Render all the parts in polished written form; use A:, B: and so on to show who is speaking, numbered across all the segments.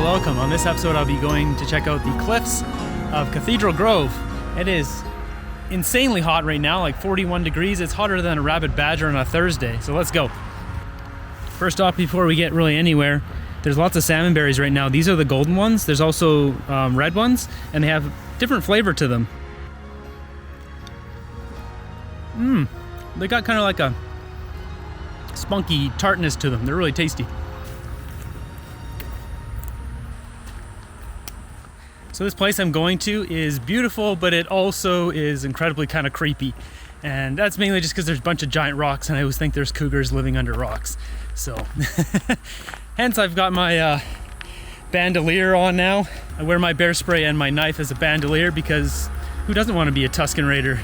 A: welcome. On this episode I'll be going to check out the cliffs of Cathedral Grove. It is insanely hot right now, like 41 degrees. It's hotter than a rabid badger on a Thursday, so let's go. First off, before we get really anywhere, there's lots of salmon berries right now. These are the golden ones. There's also red ones, and they have different flavor to them. They got kind of like a spunky tartness to them. They're really tasty. So this place I'm going to is beautiful, but it also is incredibly kind of creepy. And that's mainly just because there's a bunch of giant rocks, and I always think there's cougars living under rocks. So, hence I've got my bandolier on now. I wear my bear spray and my knife as a bandolier because who doesn't want to be a Tuscan Raider?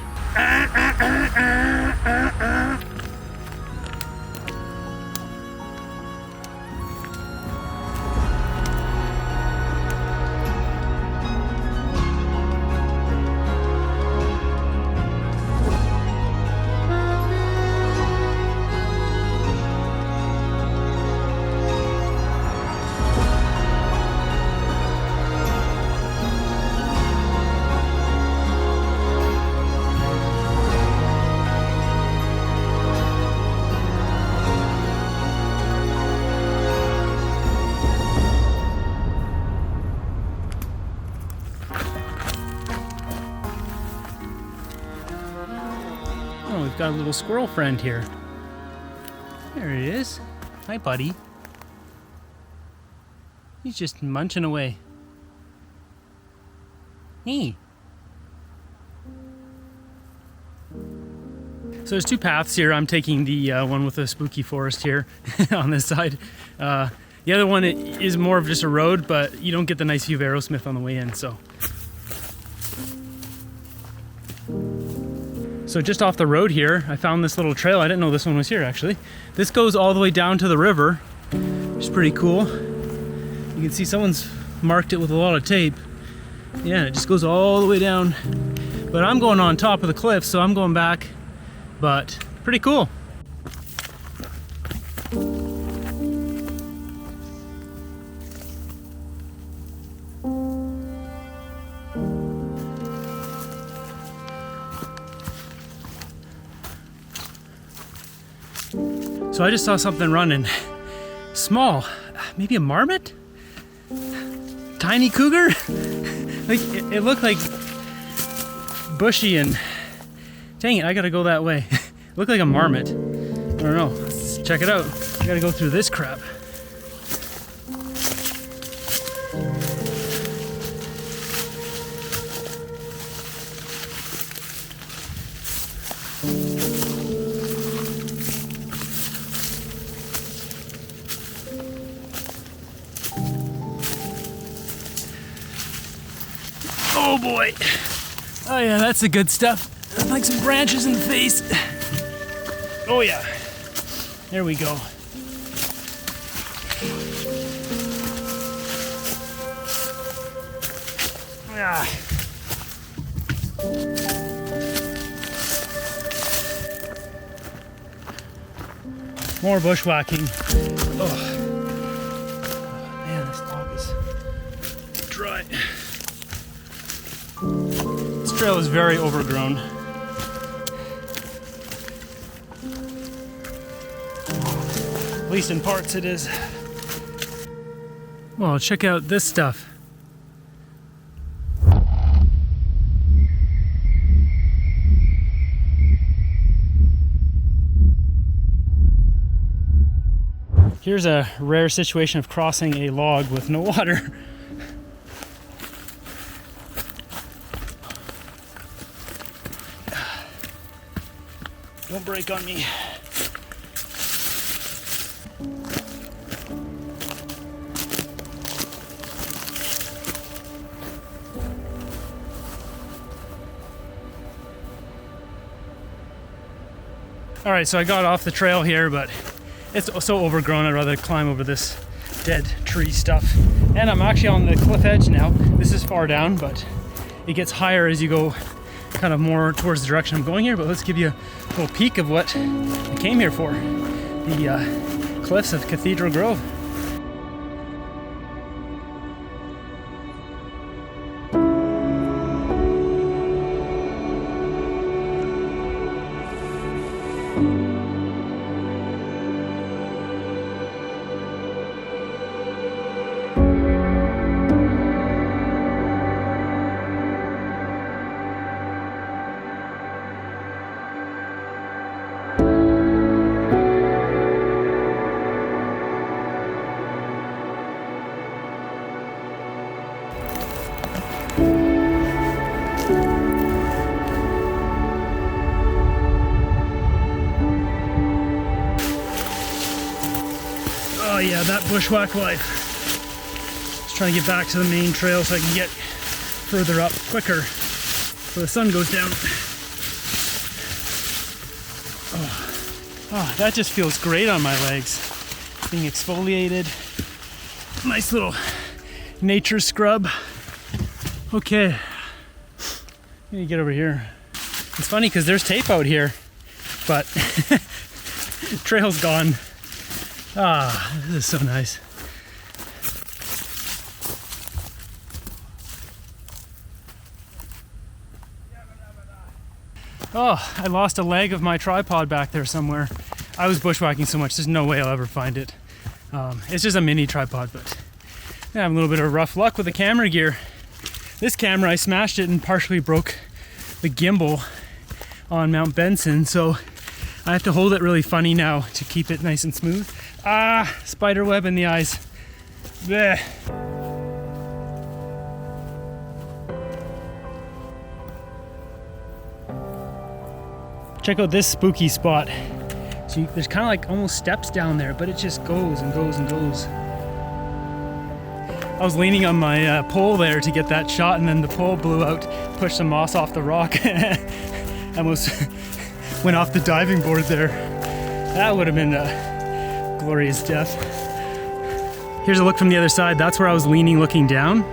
A: Oh, we've got a little squirrel friend here. There he is. Hi, buddy. He's just munching away. Hey. So there's two paths here. I'm taking the one with the spooky forest here on this side. The other one is more of just a road, but you don't get the nice view of Aerosmith on the way in, so. So just off the road here, I found this little trail. I didn't know this one was here, actually. This goes all the way down to the river, which is pretty cool. You can see someone's marked it with a lot of tape. Yeah, it just goes all the way down. But I'm going on top of the cliff, so I'm going back. But pretty cool. So I just saw something running. Small, maybe a marmot? Tiny cougar? Like it looked like bushy and dang it, I gotta go that way. It looked like a marmot. I don't know. Let's check it out. I gotta go through this crap. Oh boy. Oh yeah, that's the good stuff. Like some branches in the face. Oh yeah. There we go. Ah. More bushwhacking. Oh. Man, this log is dry. This trail is very overgrown. At least in parts it is. Well, check out this stuff. Here's a rare situation of crossing a log with no water. Don't break on me. All right, so I got off the trail here, but it's so overgrown, I'd rather climb over this dead tree stuff. And I'm actually on the cliff edge now. This is far down, but it gets higher as you go kind of more towards the direction I'm going here. But let's give you a little peek of what I came here for. The cliffs of Cathedral Grove. bushwhack life. Just trying to get back to the main trail so I can get further up quicker before the sun goes down. Oh, that just feels great on my legs. Being exfoliated. Nice little nature scrub. Okay, let me get over here. It's funny because there's tape out here, but trail's gone. Ah, this is so nice. Oh, I lost a leg of my tripod back there somewhere. I was bushwhacking so much, there's no way I'll ever find it. It's just a mini tripod, but I have a little bit of rough luck with the camera gear. This camera, I smashed it and partially broke the gimbal on Mount Benson, so I have to hold it really funny now to keep it nice and smooth. Ah, spider web in the eyes. Blech. Check out this spooky spot. So there's kind of like almost steps down there, but it just goes and goes and goes. I was leaning on my pole there to get that shot, and then the pole blew out, pushed some moss off the rock. I almost went off the diving board there. That would have been a glorious death. Here's a look from the other side. That's where I was leaning, looking down.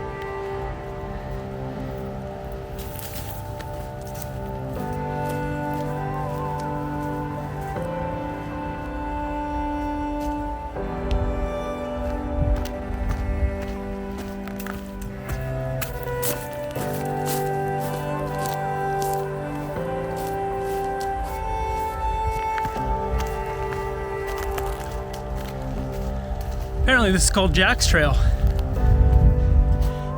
A: Apparently this is called Jack's Trail.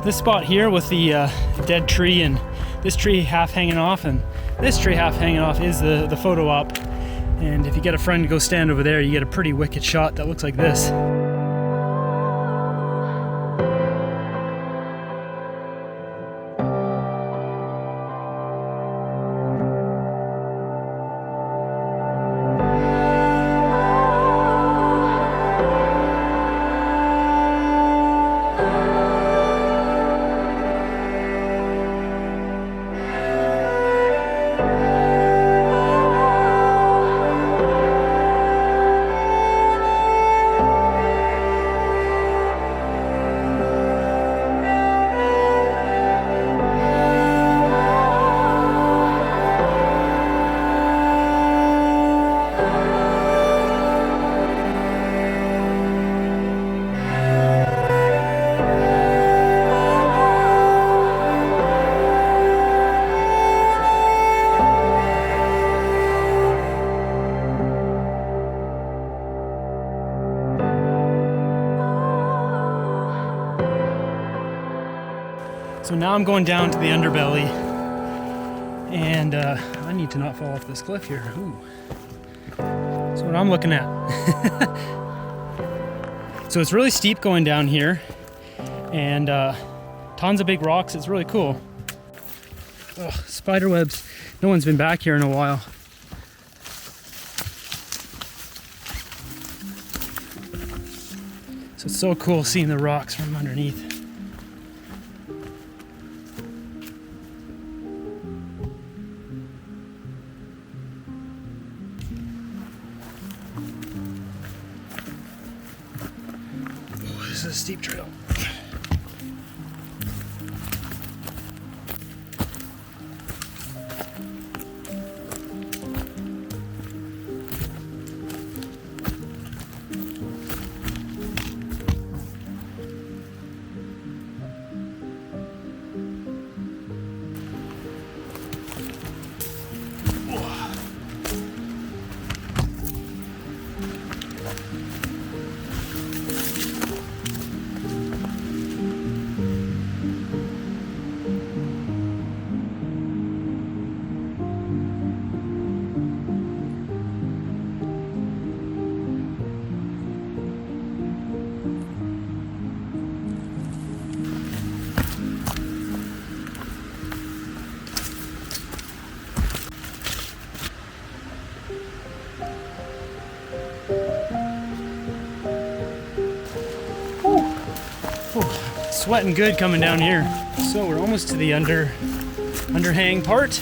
A: This spot here with the dead tree and this tree half hanging off and this tree half hanging off is the photo op. And if you get a friend to go stand over there, you get a pretty wicked shot that looks like this. So now I'm going down to the underbelly, and I need to not fall off this cliff here. Ooh. That's what I'm looking at. So it's really steep going down here, and tons of big rocks. It's really cool. Ugh, spider webs. No one's been back here in a while. So it's so cool seeing the rocks from underneath. This is a steep trail. Whew, sweating good coming down here. So we're almost to the underhang part.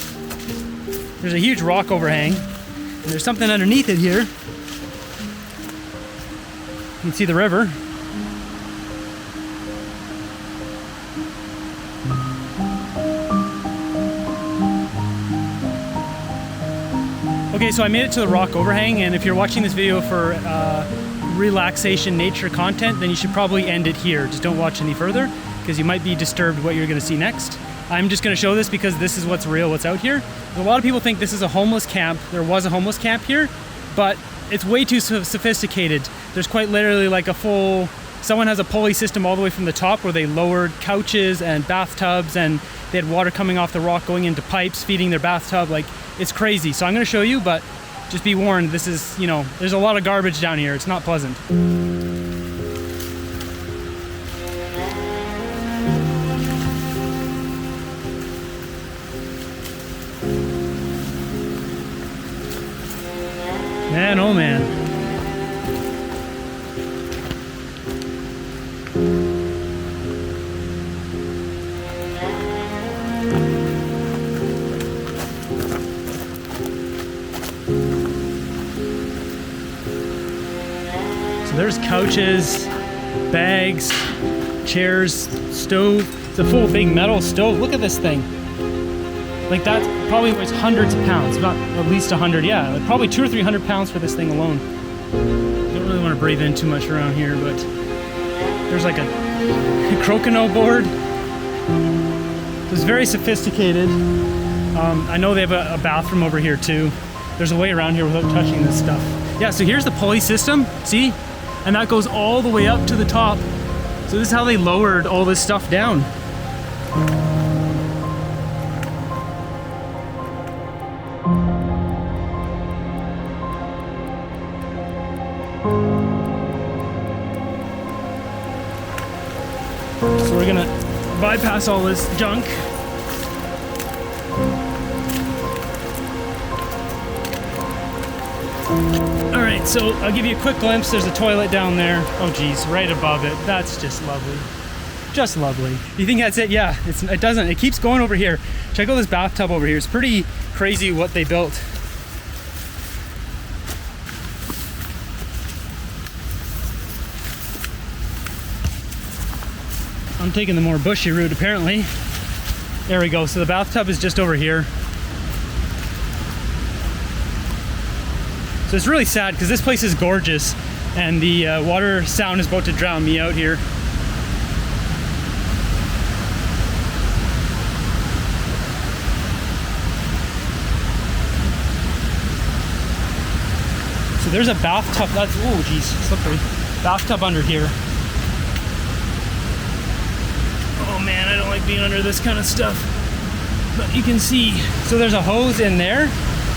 A: There's a huge rock overhang, and there's something underneath it here. You can see the river. Okay, so I made it to the rock overhang, and if you're watching this video for relaxation nature content, then you should probably end it here. Just don't watch any further, because you might be disturbed what you're going to see next. I'm just going to show this because this is what's real, what's out here. A lot of people think this is a homeless camp. There was a homeless camp here, but it's way too sophisticated. There's quite literally like a full, someone has a pulley system all the way from the top where they lowered couches and bathtubs, and they had water coming off the rock going into pipes, feeding their bathtub. Like, it's crazy. So I'm going to show you, but just be warned, this is, you know, there's a lot of garbage down here. It's not pleasant. Man, oh man. So there's couches, bags, chairs, stove. It's a full big metal stove. Look at this thing. Like, that probably weighs hundreds of pounds, not at least 100, yeah. Like probably 200 or 300 pounds for this thing alone. Don't really want to breathe in too much around here, but there's like a crokinole board. It's very sophisticated. I know they have a bathroom over here too. There's a way around here without touching this stuff. Yeah, so here's the pulley system, see? And that goes all the way up to the top. So this is how they lowered all this stuff down. So we're gonna bypass all this junk. All right, so I'll give you a quick glimpse. There's a toilet down there. Oh geez, right above it. That's just lovely. Just lovely. You think that's it? Yeah, it doesn't. It keeps going over here. Check out this bathtub over here. It's pretty crazy what they built. I'm taking the more bushy route apparently. There we go. So the bathtub is just over here. So it's really sad because this place is gorgeous and the water sound is about to drown me out here. So there's a bathtub. That's, oh geez, slippery. Bathtub under here. Oh man, I don't like being under this kind of stuff. But you can see, so there's a hose in there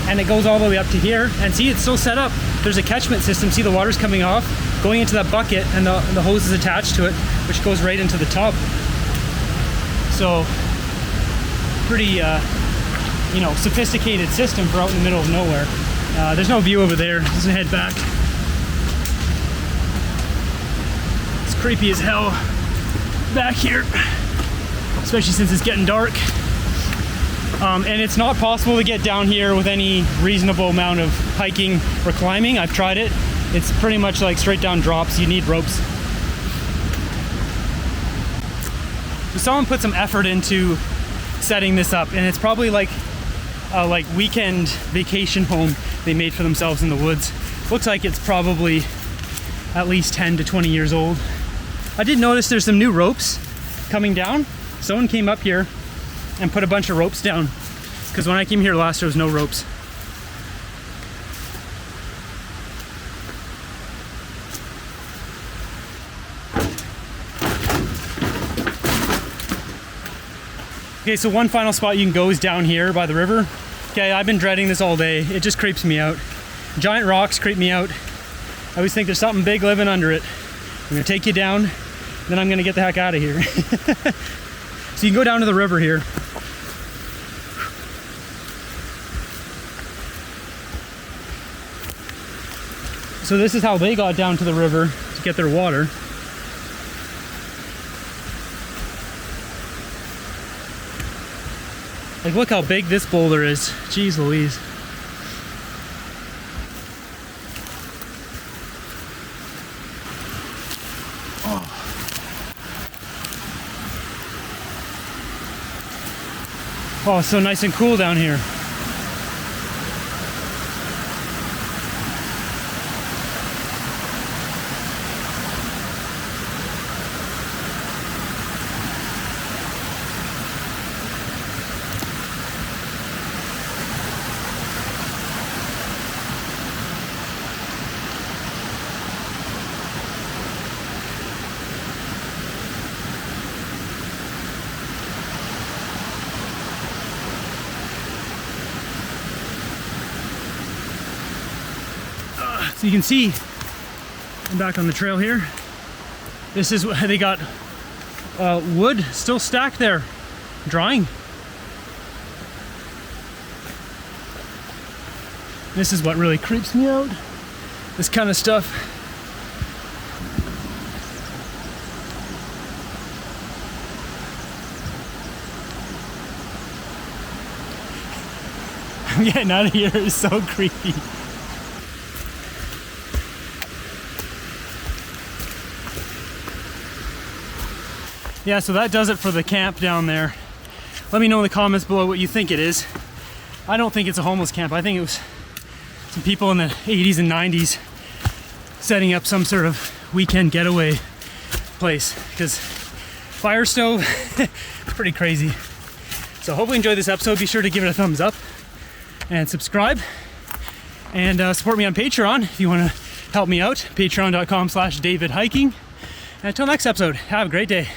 A: and it goes all the way up to here. And see, it's still set up. There's a catchment system. See, the water's coming off, going into that bucket, and the hose is attached to it, which goes right into the tub. So, pretty, you know, sophisticated system for out in the middle of nowhere. There's no view over there. Let's head back. It's creepy as hell back here, especially since it's getting dark. And it's not possible to get down here with any reasonable amount of hiking or climbing. I've tried it. It's pretty much like straight down drops. You need ropes. So someone put some effort into setting this up, and it's probably like a weekend vacation home they made for themselves in the woods. Looks like it's probably at least 10 to 20 years old. I did notice there's some new ropes coming down. Someone came up here and put a bunch of ropes down, because when I came here last there was no ropes. Okay, so one final spot you can go is down here by the river. Okay, I've been dreading this all day. It just creeps me out. Giant rocks creep me out. I always think there's something big living under it. I'm gonna take you down, then I'm gonna get the heck out of here. So you can go down to the river here. So this is how they got down to the river to get their water. Like, look how big this boulder is. Jeez Louise. Oh, it's so nice and cool down here. So you can see, I'm back on the trail here. This is what they got, wood still stacked there, drying. This is what really creeps me out, this kind of stuff. I'm getting out of here, it's so creepy. Yeah, so that does it for the camp down there. Let me know in the comments below what you think it is. I don't think it's a homeless camp. I think it was some people in the 80s and 90s setting up some sort of weekend getaway place, because fire stove, it's pretty crazy. So hopefully you enjoyed this episode. Be sure to give it a thumbs up and subscribe, and support me on Patreon if you want to help me out. Patreon.com/DavidHiking. And until next episode, have a great day.